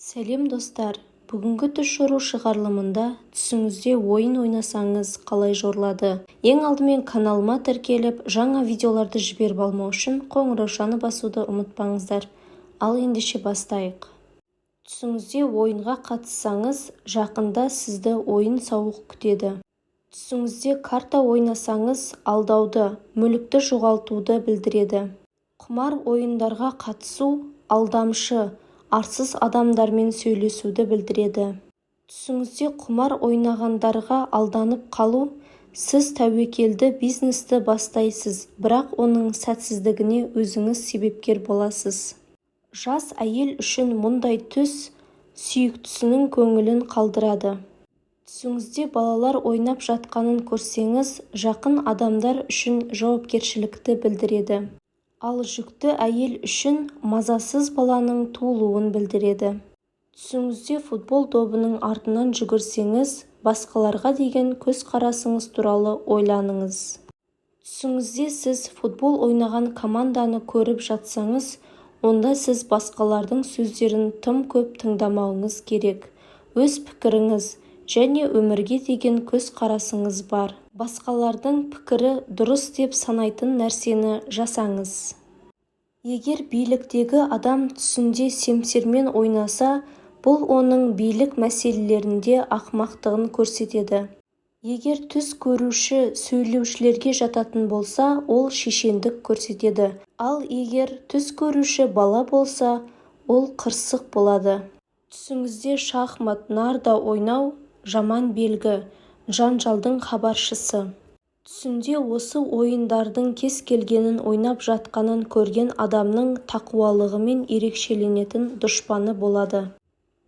Сәлем достар, бүгінгі түс жору шығарылымында түсіңізде ойын ойнасаңыз қалай жорылады? Ең алдымен каналыма тіркеліп, жаңа видеоларды жіберіп алмау үшін қоңыраушаны басуды ұмытпаңыздар. Ал ендеше бастайық. Түсіңізде ойынға қатыссаңыз, жақында сізді ойын сауық күтеді. Түсіңізде карта ойнасаңыз, алдауды, мүлікті жоғалтуды білдіреді. Құмар ойындарға қатысу, алдамшы, арсыз адамдармен сөйлесуді білдіреді. Түсіңізде құмар ойнағандарға алданып қалу, сіз тәуекелді бизнесті бастайсыз, бірақ оның сәтсіздігіне өзіңіз себепкер боласыз. Жас әйел үшін мұндай түс сүйіктісінің көңілін қалдырады. Түсіңізде балалар ойнап жатқанын көрсеңіз, жақын адамдар үшін жауапкершілікті білдіреді. Ал жүкті әйел үшін мазасыз баланың туылуын білдіреді. Түсіңізде футбол добының артынан жүгірсеңіз, басқаларға деген көзқарасыңыз туралы ойланыңыз. Түсіңізде сіз футбол ойнаған команданы көріп жатсаңыз, онда сіз басқалардың сөздерін тым көп тыңдамауыңыз керек. Өз пікіріңіз және өмірге деген көзқарасыңыз бар. Басқалардың пікірі дұрыс деп санайтын нәрсені жасаңыз. Егер биліктегі адам түсінде семсермен ойнаса, бұл оның билік мәселелерінде ақымақтығын көрсетеді. Егер түс көруші сөйлеушілерге жататын болса, ол шешендік көрсетеді. Ал егер түс көруші бала болса, ол қырсық болады. Түсіңізде шахмат, нарда ойнау жаман белгі, жанжалдың хабаршысы. Түсінде осы ойындардың кез келгенін ойнап жатқанын көрген адамның тақуалығымен ерекшеленетін дұшпаны болады.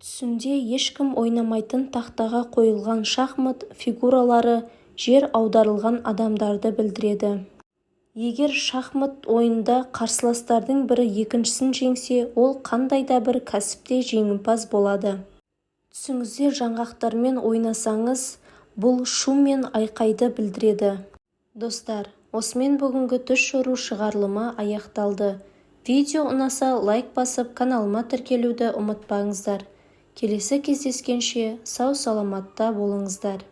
Түсінде ешкім ойнамайтын тақтаға қойылған шахмат фигуралары жер аударылған адамдарды білдіреді. Егер шахмат ойында қарсыластардың бірі екіншісін жеңсе, ол қандай да бір кәсіпте жеңімпаз болады. Түсіңізде жаңғақтармен ойнасаңыз, бұл шу мен айқайды білдіреді. Достар, осымен бүгінгі түс жору шығарылымы аяқталды. Видео ұнаса лайк басып, каналыма тіркелуді ұмытпаңыздар. Келесі кездескенше сау саламатта болыңыздар.